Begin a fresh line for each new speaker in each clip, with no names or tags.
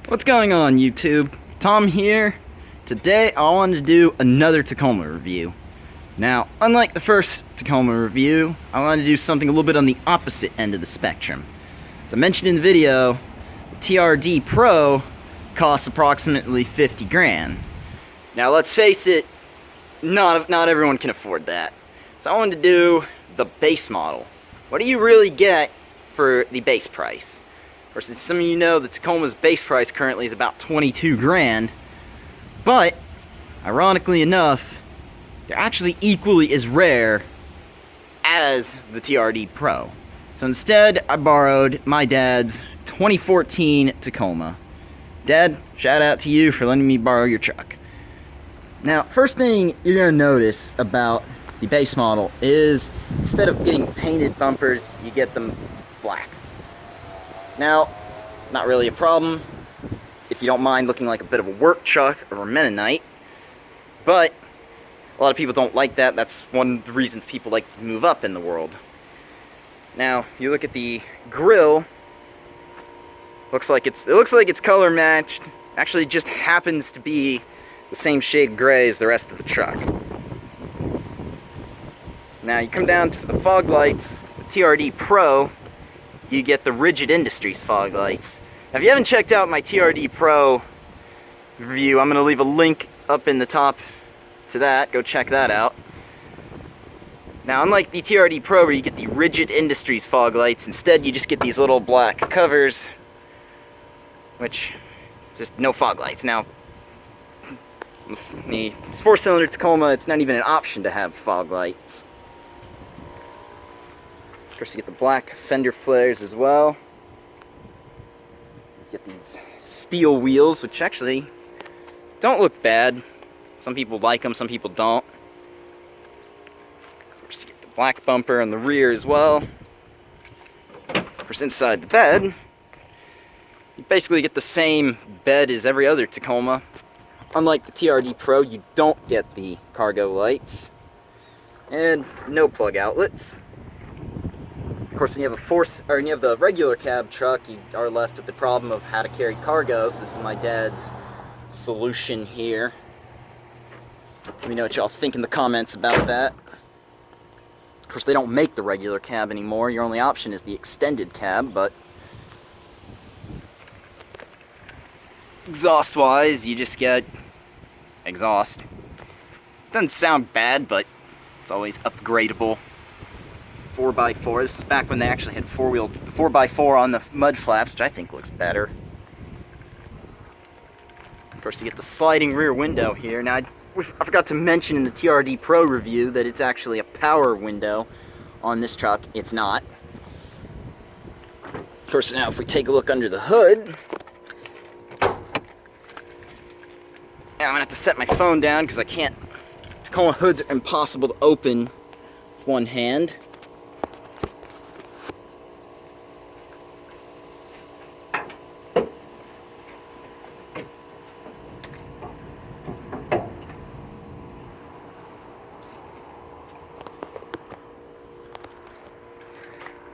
What's going on, YouTube? Tom here. Today I wanted to do another Tacoma review. Now, unlike the first Tacoma review, I wanted to do something a little bit on the opposite end of the spectrum. As I mentioned in the video, the Trd Pro costs approximately 50 grand. Now let's face it, not everyone can afford that. So I wanted to do the base model. What do you really get for the base price? Of course, as some of you know, the Tacoma's base price currently is about 22 grand, but ironically enough, they're actually equally as rare as the Trd Pro. So instead, I borrowed my dad's 2014 Tacoma. Dad, shout out to you for letting me borrow your truck. Now, first thing you're going to notice about the base model is instead of getting painted bumpers, you get them black. Now, not really a problem if you don't mind looking like a bit of a work truck or a Mennonite, but a lot of people don't like that. That's one of the reasons people like to move up in the world. Now, you look at the grille. It looks like it's color matched. Actually, it just happens to be the same shade gray as the rest of the truck. Now, you come down to the fog lights. The Trd Pro, you get the Rigid Industries fog lights. Now, if you haven't checked out my Trd Pro review, I'm going to leave a link up in the top to that. Go check that out. Now, unlike the Trd Pro where you get the Rigid Industries fog lights, instead you just get these little black covers, which just no fog lights. Now, the 4-cylinder Tacoma, it's not even an option to have fog lights. Of course, you get the black Fender Flares as well. You get these steel wheels, which actually don't look bad. Some people like them, some people don't. Of course, you get the black bumper on the rear as well. Of course, inside the bed, you basically get the same bed as every other Tacoma. Unlike the Trd Pro, you don't get the cargo lights and no plug outlets. Of course, when you have the regular cab truck, you are left with the problem of how to carry cargo. So this is my dad's solution here. Let me know what y'all think in the comments about that. Of course, they don't make the regular cab anymore. Your only option is the extended cab, but exhaust-wise, you just get exhaust. Doesn't sound bad, but it's always upgradable. 4x4. This is back when they actually had 4x4 on the mud flaps, which I think looks better. Of course, you get the sliding rear window here. Now, I forgot to mention in the Trd Pro review that it's actually a power window. On this truck, it's not. Of course, now if we take a look under the hood, I'm gonna have to set my phone down because I can't. Tacoma hoods are impossible to open with one hand.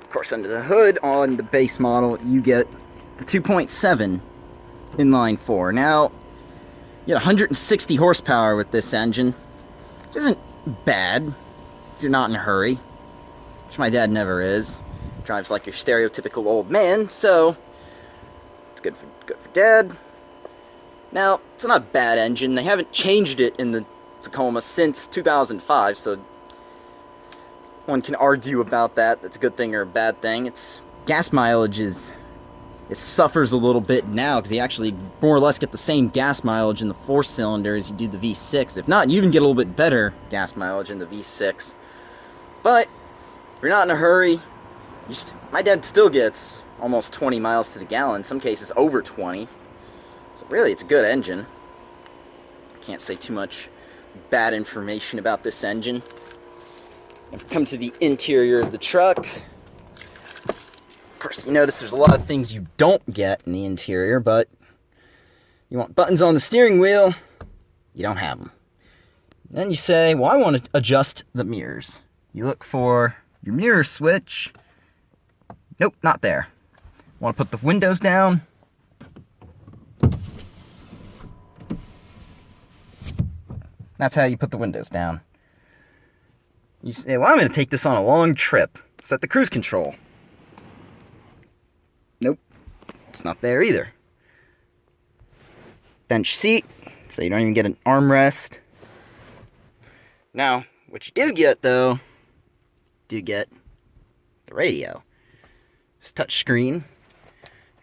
Of course, under the hood on the base model, you get the 2.7 inline 4. Now, you get 160 horsepower with this engine, which isn't bad if you're not in a hurry, which my dad never is. Drives like your stereotypical old man, so it's good for Dad. Now, it's not a bad engine. They haven't changed it in the Tacoma since 2005, so one can argue about that. That's a good thing or a bad thing. Its gas mileage it suffers a little bit now because you actually more or less get the same gas mileage in the 4-cylinder as you do the V6. If not, you even get a little bit better gas mileage in the V6. But if you're not in a hurry, my dad still gets almost 20 miles to the gallon. In some cases, over 20. So really, it's a good engine. Can't say too much bad information about this engine. If we come to the interior of the truck, of course, you notice there's a lot of things you don't get in the interior, but you want buttons on the steering wheel, you don't have them. Then you say, well, I want to adjust the mirrors. You look for your mirror switch. Nope, not there. Want to put the windows down. That's how you put the windows down. You say, well, I'm going to take this on a long trip. Set the cruise control. Nope. It's not there either. Bench seat, so you don't even get an armrest. Now, what you do get, though, do get the radio. It's touch screen.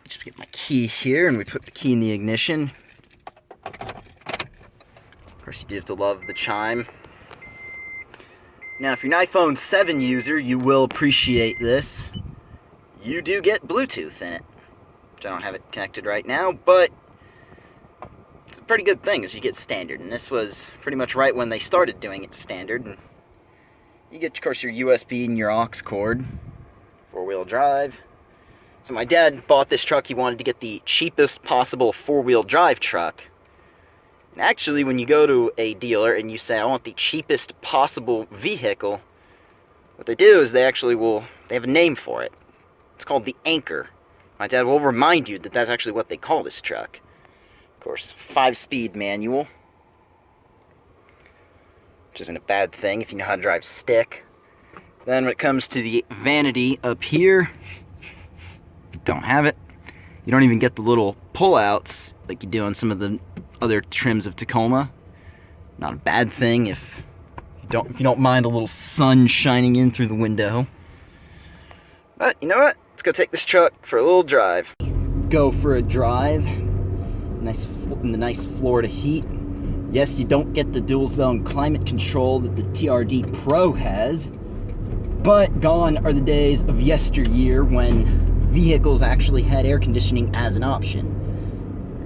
Just get my key here, and we put the key in the ignition. Of course, you do have to love the chime. Now, if you're an iPhone 7 user, you will appreciate this. You do get Bluetooth in it. Which I don't have it connected right now, but it's a pretty good thing as you get standard. And this was pretty much right when they started doing it standard. And you get, of course, your USB and your aux cord. 4-wheel drive. So my dad bought this truck. He wanted to get the cheapest possible 4-wheel drive truck. And actually, when you go to a dealer and you say, I want the cheapest possible vehicle, what they do is they have a name for it. It's called the Anchor. My dad will remind you that that's actually what they call this truck. Of course, 5-speed manual, which isn't a bad thing if you know how to drive stick. Then when it comes to the vanity up here, don't have it. You don't even get the little pull-outs like you do on some of the other trims of Tacoma. Not a bad thing if you don't mind a little sun shining in through the window. But you know what? Let's go take this truck for a little drive. Go for a drive. In the nice Florida heat. Yes, you don't get the dual zone climate control that the Trd Pro has, but gone are the days of yesteryear when vehicles actually had air conditioning as an option.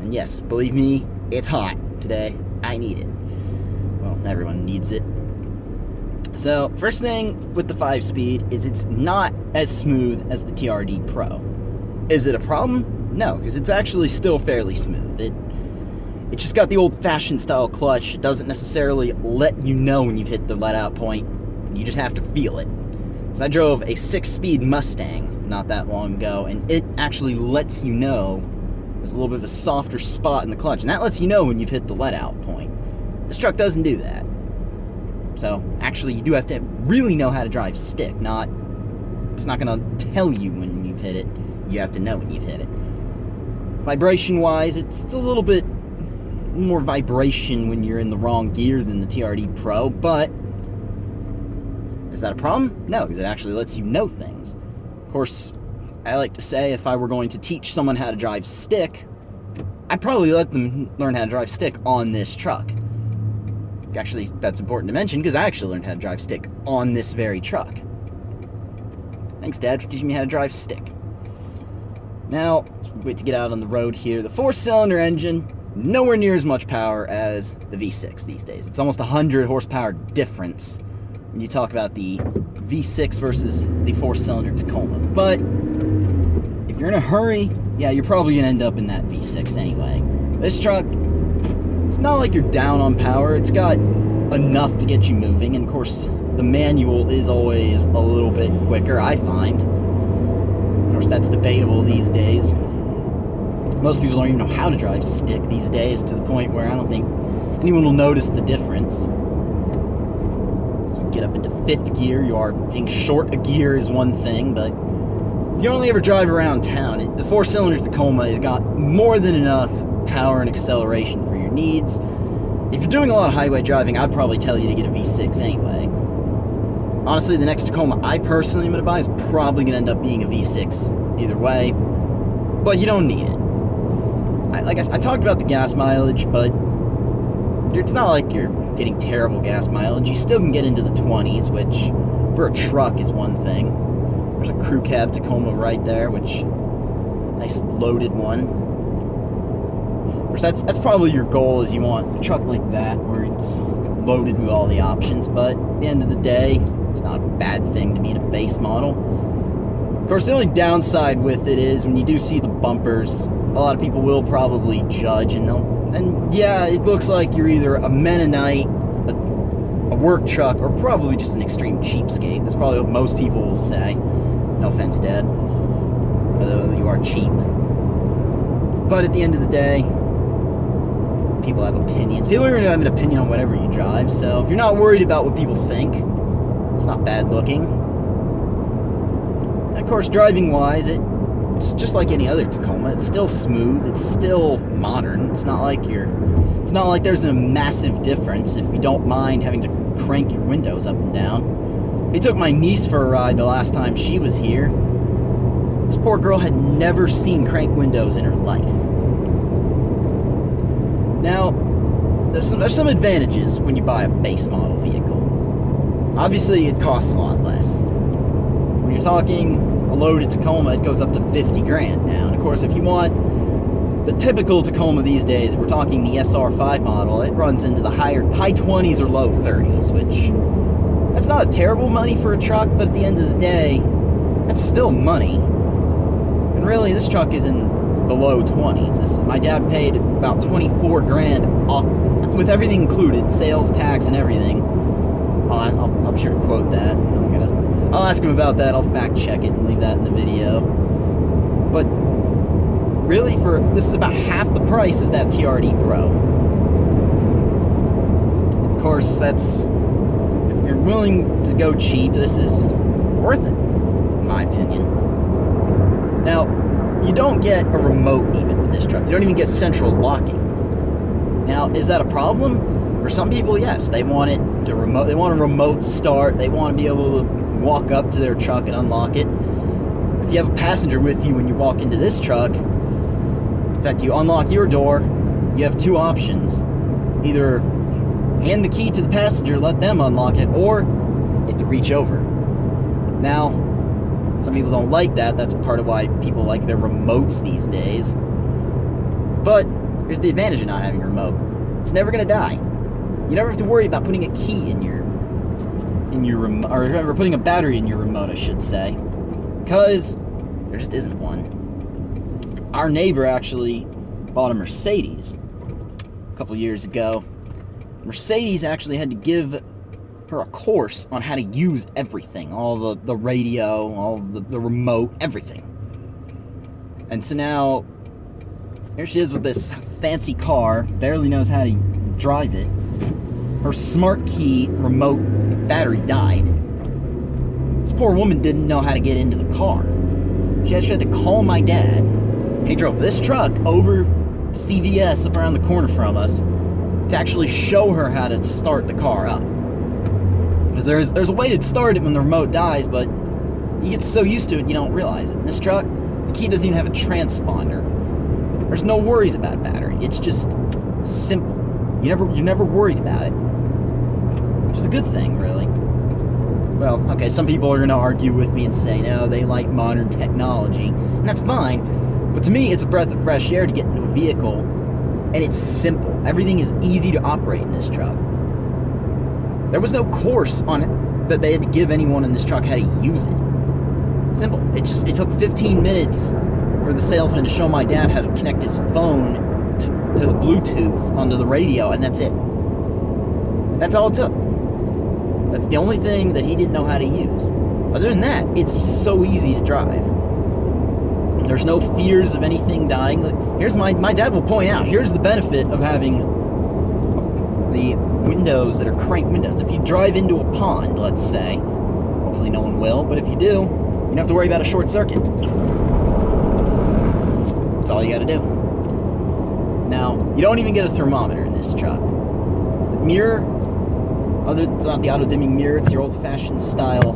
And yes, believe me, it's hot today. I need it. Well, everyone needs it. So, first thing with the 5-speed is it's not as smooth as the Trd Pro. Is it a problem? No, because it's actually still fairly smooth. It just got the old-fashioned style clutch. It doesn't necessarily let you know when you've hit the let-out point. You just have to feel it. So I drove a 6-speed Mustang not that long ago, and it actually lets you know there's a little bit of a softer spot in the clutch, and that lets you know when you've hit the let-out point. This truck doesn't do that. So, actually, you do have to really know how to drive stick, it's not going to tell you when you've hit it. You have to know when you've hit it. Vibration-wise, it's a little bit more vibration when you're in the wrong gear than the Trd Pro, but is that a problem? No, because it actually lets you know things. Of course, I like to say if I were going to teach someone how to drive stick, I'd probably let them learn how to drive stick on this truck. Actually, that's important to mention because I actually learned how to drive stick on this very truck. Thanks, Dad, for teaching me how to drive stick. Now, wait to get out on the road here. The 4-cylinder engine, nowhere near as much power as the V6 these days. It's almost 100 horsepower difference when you talk about the V6 versus the 4-cylinder Tacoma. But if you're in a hurry, yeah, you're probably going to end up in that V6 anyway. This truck, it's not like you're down on power. It's got enough to get you moving. And of course, the manual is always a little bit quicker, I find. Of course, that's debatable these days. Most people don't even know how to drive stick these days, to the point where I don't think anyone will notice the difference. So get up into 5th gear. You are being short a gear is one thing, but if you only ever drive around town, the 4-cylinder Tacoma has got more than enough power and acceleration for your needs. If you're doing a lot of highway driving, I'd probably tell you to get a V6 anyway. Honestly, the next Tacoma I personally am going to buy is probably going to end up being a V6 either way, but you don't need it. I talked about the gas mileage, but it's not like you're getting terrible gas mileage. You still can get into the 20s, which for a truck is one thing. There's a crew cab Tacoma right there, which nice loaded one. Of course, that's probably your goal, is you want a truck like that where it's loaded with all the options, but at the end of the day, it's not a bad thing to be in a base model. Of course, the only downside with it is when you do see the bumpers, a lot of people will probably judge, and yeah, it looks like you're either a Mennonite, a work truck, or probably just an extreme cheapskate. That's probably what most people will say. No offense, Dad, although you are cheap. But at the end of the day, people have opinions. People are going to have an opinion on whatever you drive, so if you're not worried about what people think, it's not bad looking. And of course, driving-wise, it's just like any other Tacoma. It's still smooth. It's still modern. It's not like there's a massive difference if you don't mind having to crank your windows up and down. We took my niece for a ride the last time she was here. This poor girl had never seen crank windows in her life. Now, there's some advantages when you buy a base model vehicle. Obviously, it costs a lot less. When you're talking a loaded Tacoma, it goes up to 50 grand now. And of course, if you want the typical Tacoma these days, we're talking the SR5 model, it runs into the high 20s or low 30s, which that's not a terrible money for a truck, but at the end of the day, that's still money. And really, this truck is in the low 20s. My dad paid about 24 grand off, with everything included, sales tax and everything. I'll be sure to quote that. I'll ask him about that. I'll fact check it and leave that in the video. But really, this is about half the price as that TRD Pro. Of course, if you're willing to go cheap, this is worth it, in my opinion. Now, you don't get a remote even with this truck. You don't even get central locking. Now, is that a problem? For some people, yes. They want a remote start. They want to be able to walk up to their truck and unlock it. If you have a passenger with you when you walk into this truck, in fact, you unlock your door, you have two options. Either hand the key to the passenger, let them unlock it, or you have to reach over. Now, some people don't like that. That's part of why people like their remotes these days. But here's the advantage of not having a remote. It's never going to die. You never have to worry about putting a key in your remote, or remember, putting a battery in your remote, I should say, because there just isn't one. Our neighbor actually bought a Mercedes a couple years ago. Mercedes actually had to give her a course on how to use everything, all the radio, all the remote, everything. And so now, here she is with this fancy car, barely knows how to drive it. Her smart key remote battery died. This poor woman didn't know how to get into the car. She actually had to call my dad. He drove this truck over to CVS up around the corner from us to actually show her how to start the car up. Because there's a way to start it when the remote dies, but you get so used to it you don't realize it. In this truck, the key doesn't even have a transponder. There's no worries about a battery. It's just simple. You're never worried about it. Which is a good thing, really. Well, okay, some people are going to argue with me and say, no, they like modern technology. And that's fine. But to me, it's a breath of fresh air to get into a vehicle. And it's simple. Everything is easy to operate in this truck. There was no course on it that they had to give anyone in this truck how to use it. Simple. It took 15 minutes for the salesman to show my dad how to connect his phone to the Bluetooth onto the radio, and that's it. That's all it took. That's the only thing that he didn't know how to use. Other than that, it's so easy to drive. There's no fears of anything dying. Here's my dad will point out, here's the benefit of having the windows that are crank windows. If you drive into a pond, let's say, hopefully no one will, but if you do, you don't have to worry about a short circuit. That's all you gotta do. Now, you don't even get a thermometer in this truck. The mirror, it's not the auto-dimming mirror, it's your old-fashioned style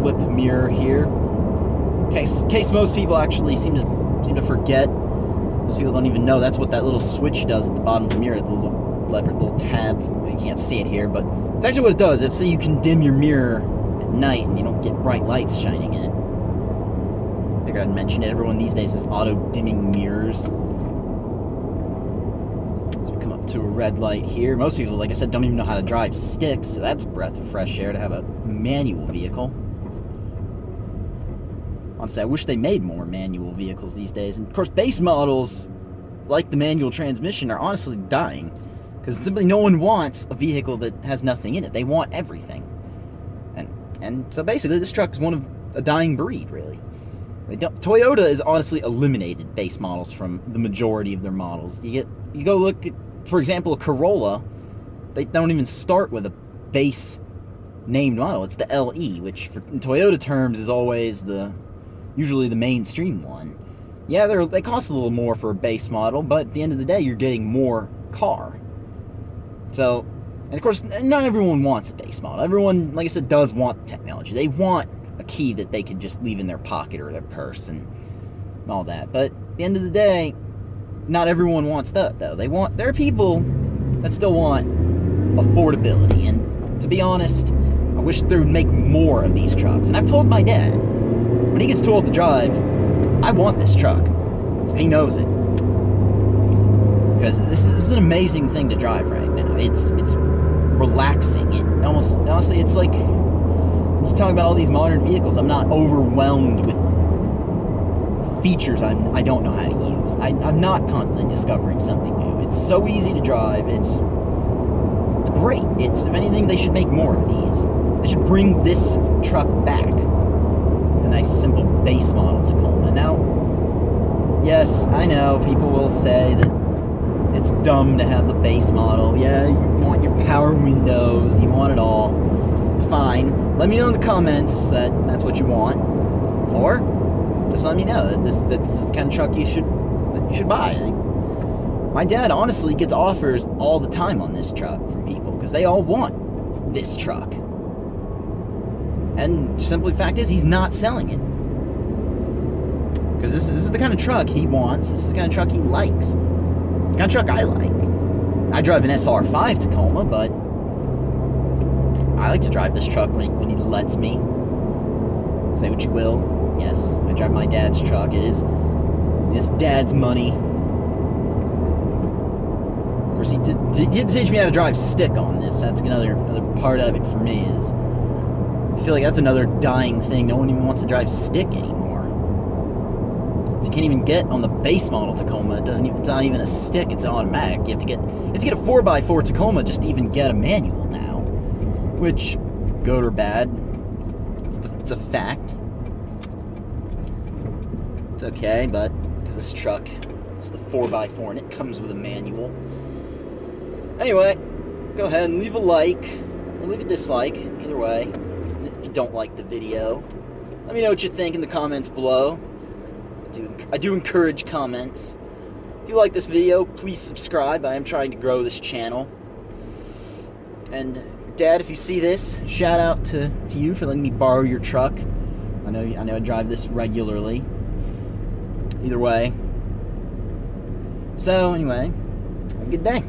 flip mirror here. In case most people actually seem to forget, most people don't even know, that's what that little switch does at the bottom of the mirror, the little lever, little tab. You can't see it here, but it's actually what it does. It's so you can dim your mirror at night and you don't get bright lights shining in it. Figured I'd mention it. Everyone these days has auto-dimming mirrors. So we come up to a red light here. Most people, like I said, don't even know how to drive sticks, so that's a breath of fresh air to have a manual vehicle. Honestly, I wish they made more manual vehicles these days. And of course, base models, like the manual transmission, are honestly dying. Because simply no one wants a vehicle that has nothing in it. They want everything. And so basically, this truck is one of a dying breed, really. Toyota has honestly eliminated base models from the majority of their models. You go look at for example, a Corolla, they don't even start with a base named model. It's the LE, which in Toyota terms is always usually the mainstream one. Yeah, they cost a little more for a base model, but at the end of the day, you're getting more car. So, and of course, not everyone wants a base model. Everyone, like I said, does want technology. They want a key that they can just leave in their pocket or their purse and all that. But at the end of the day, not everyone wants that, though. There are people that still want affordability, and to be honest, I wish they would make more of these trucks. And I've told my dad, when he gets told to drive, I want this truck. He knows it. Because this is an amazing thing to drive right now. It's relaxing. Honestly, it's like, when you talk about all these modern vehicles, I'm not overwhelmed with features I don't know how to use. I'm not constantly discovering something new. It's so easy to drive. It's great. If anything, they should make more of these. They should bring this truck back. A nice, simple base model Tacoma. Now, yes, I know people will say that it's dumb to have the base model. Yeah, you want your power windows, you want it all. Fine. Let me know in the comments that that's what you want. Or just let me know that that's the kind of truck you should buy. My dad honestly gets offers all the time on this truck from people because they all want this truck. And simply the fact is, he's not selling it. Because this is the kind of truck he wants. This is the kind of truck he likes. The kind of truck I like. I drive an SR5 Tacoma, but I like to drive this truck when he lets me. Say what you will. Yes, I drive my dad's truck. It is his dad's money. Of course, he did teach me how to drive stick on this. That's another part of it for me. Is I feel like that's another dying thing. No one even wants to drive stick anymore. So you can't even get on the base model Tacoma. It's not even a stick. It's an automatic. You have to get a 4x4 Tacoma just to even get a manual now. Which, good or bad, it's a fact. It's okay, but because this truck is the 4x4 and it comes with a manual. Anyway, go ahead and leave a like or leave a dislike. Either way. If you don't like the video, let me know what you think in the comments below. I do encourage comments. If you like this video, please subscribe. I am trying to grow this channel. And Dad, if you see this, shout out to you for letting me borrow your truck. I know I drive this regularly. Either way. So anyway, have a good day.